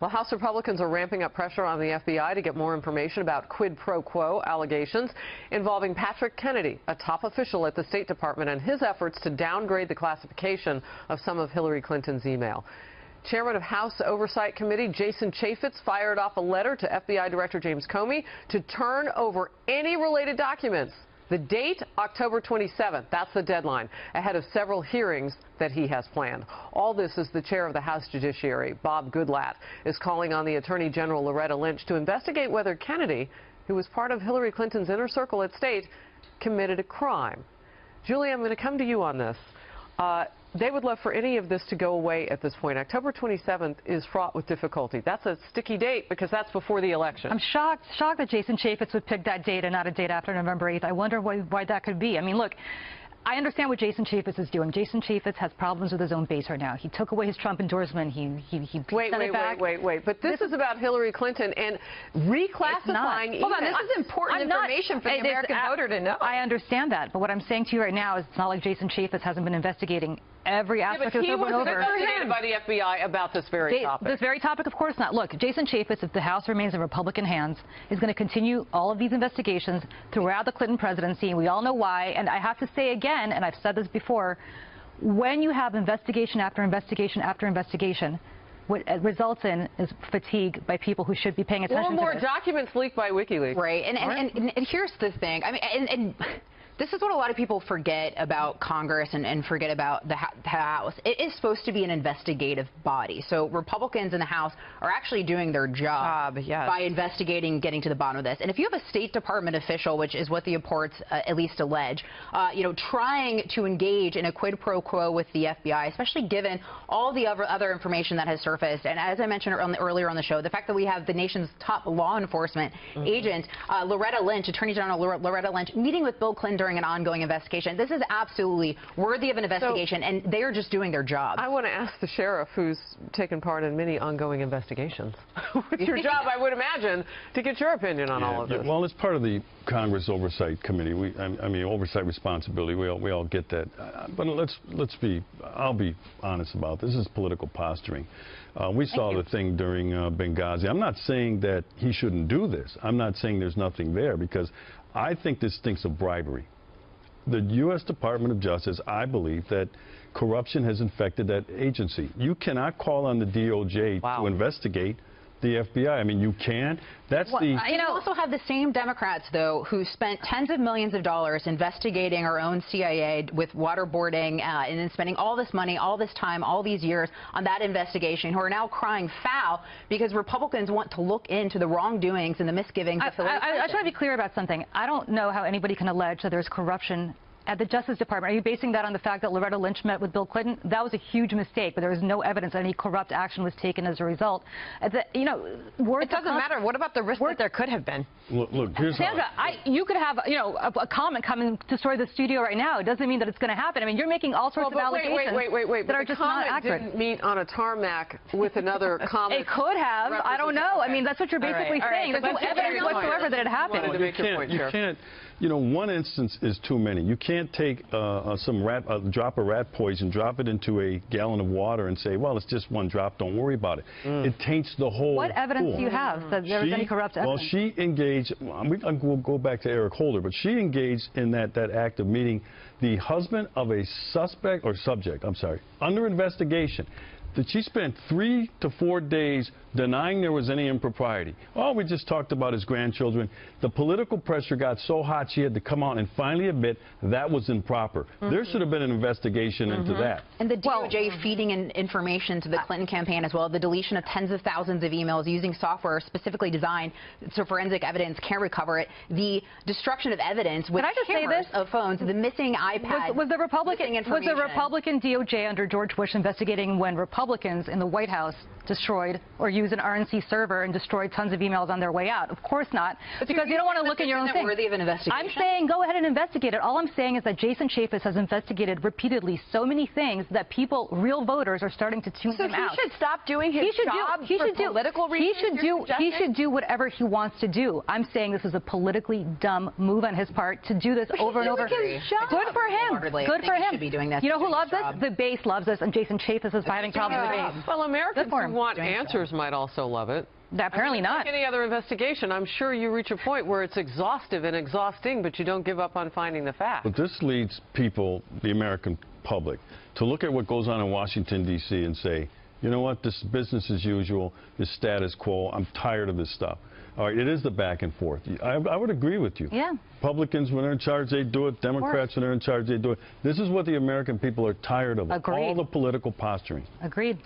Well, House Republicans are ramping up pressure on the FBI to get more information about quid pro quo allegations involving Patrick Kennedy, a top official at the State Department, and his efforts to downgrade the classification of some of Hillary Clinton's email. Chairman of House Oversight Committee Jason Chaffetz fired off a letter to FBI Director James Comey to turn over any related documents. The date, October 27th. That's the deadline, ahead of several hearings that he has planned. All this as the chair of the House Judiciary, Bob Goodlatte, is calling on the Attorney General Loretta Lynch to investigate whether Kennedy, who was part of Hillary Clinton's inner circle at State, committed a crime. Julie, I'm going to come to you on this. They would love for any of this to go away at this point. October 27th is fraught with difficulty. That's a sticky date because that's before the election. I'm shocked that Jason Chaffetz would pick that date and not a date after November 8th. I wonder why that could be. I mean, look, I understand what Jason Chaffetz is doing. Jason Chaffetz has problems with his own base right now. He took away his Trump endorsement. He wait. But this is about Hillary Clinton and reclassifying emails. Hold on, this is important information for the American voter to know. I understand that, but what I'm saying to you right now is it's not like Jason Chaffetz hasn't been investigating every aspect of it over and over. He was investigated by the FBI about this very topic. This very topic, of course not. Look, Jason Chaffetz, if the House remains in Republican hands, is going to continue all of these investigations throughout the Clinton presidency. We all know why. And I have to say again, and I've said this before, when you have investigation after investigation after investigation, what it results in is fatigue by people who should be paying attention to this. More documents leaked by WikiLeaks. Right. And here's the thing. I mean, and this is what a lot of people forget about Congress and forget about the House. It is supposed to be an investigative body. So Republicans in the House are actually doing their job by investigating, getting to the bottom of this. And if you have a State Department official, which is what the reports at least allege, trying to engage in a quid pro quo with the FBI, especially given all the other information that has surfaced, and as I mentioned earlier on the show, the fact that we have the nation's top law enforcement agent, Loretta Lynch, Attorney General Loretta Lynch, meeting with Bill Clinton during an ongoing investigation. This is absolutely worthy of an investigation, and they are just doing their job. I want to ask the sheriff, who's taken part in many ongoing investigations. It's your job, I would imagine, to get your opinion on all of this. Well, it's part of the Congress Oversight Committee. I mean, oversight responsibility. We all get that. But I'll be honest about this. This is political posturing. We saw the thing during Benghazi. I'm not saying that he shouldn't do this. I'm not saying there's nothing there, because I think this stinks of bribery. The U.S. Department of Justice, I believe that corruption has infected that agency. You cannot call on the DOJ to investigate the FBI. I mean, you can. That's You also have the same Democrats, though, who spent tens of millions of dollars investigating our own CIA with waterboarding and then spending all this money, all this time, all these years on that investigation, who are now crying foul because Republicans want to look into the wrongdoings and the misgivings of Hillary Clinton. I just want to be clear about something. I don't know how anybody can allege that there's corruption at the Justice Department. Are you basing that on the fact that Loretta Lynch met with Bill Clinton? That was a huge mistake, but there was no evidence that any corrupt action was taken as a result. It doesn't matter. What about the risk that there could have been? Look, here's Sandra, you could have, a comment come and destroy the studio right now. It doesn't mean that it's going to happen. I mean, you're making all sorts of allegations that are just not accurate. Didn't meet on a tarmac with another comment. It could have. I don't know. I mean, that's what you're basically saying. There's no evidence whatsoever that it happened. You can't. One instance is too many. You can't take a drop of rat poison, drop it into a gallon of water and say, well, it's just one drop, don't worry about it. It taints the whole What evidence do you have that there was any corrupt evidence? Well, she engaged, we'll go back to Eric Holder, but she engaged in that act of meeting the husband of a subject, under investigation. That she spent 3 to 4 days denying there was any impropriety. Oh, we just talked about his grandchildren. The political pressure got so hot she had to come out and finally admit that was improper. There should have been an investigation into that. And the DOJ feeding in information to the Clinton campaign as well, the deletion of tens of thousands of emails using software specifically designed so forensic evidence can't recover it, the destruction of evidence with cameras of phones, the missing iPad. Was the Republican DOJ under George Bush investigating when Republicans in the White House destroyed or used an RNC server and destroyed tons of emails on their way out? Of course not, because you don't want to look at your own thing. Worthy of an investigation? I'm saying go ahead and investigate it. All I'm saying is that Jason Chaffetz has investigated repeatedly so many things that people, real voters, are starting to tune him out. So he should stop doing his job for political reasons? He should do whatever he wants to do. I'm saying this is a politically dumb move on his part to do this over and over. Good for him. Good for him. You know who loves this? The base loves this, and Jason Chaffetz is having problems love the debate. Well, Americans Good for who 'em. want Doing so. answers might also love it. Apparently not. Like any other investigation, I'm sure you reach a point where it's exhaustive and exhausting, but you don't give up on finding the facts. But this leads people, the American public, to look at what goes on in Washington, D.C. and say, you know what, this is business as usual, this status quo, I'm tired of this stuff. All right, it is the back and forth. I would agree with you. Yeah. Republicans, when they're in charge, they do it. Democrats, when they're in charge, they do it. This is what the American people are tired of. Agreed. All the political posturing. Agreed.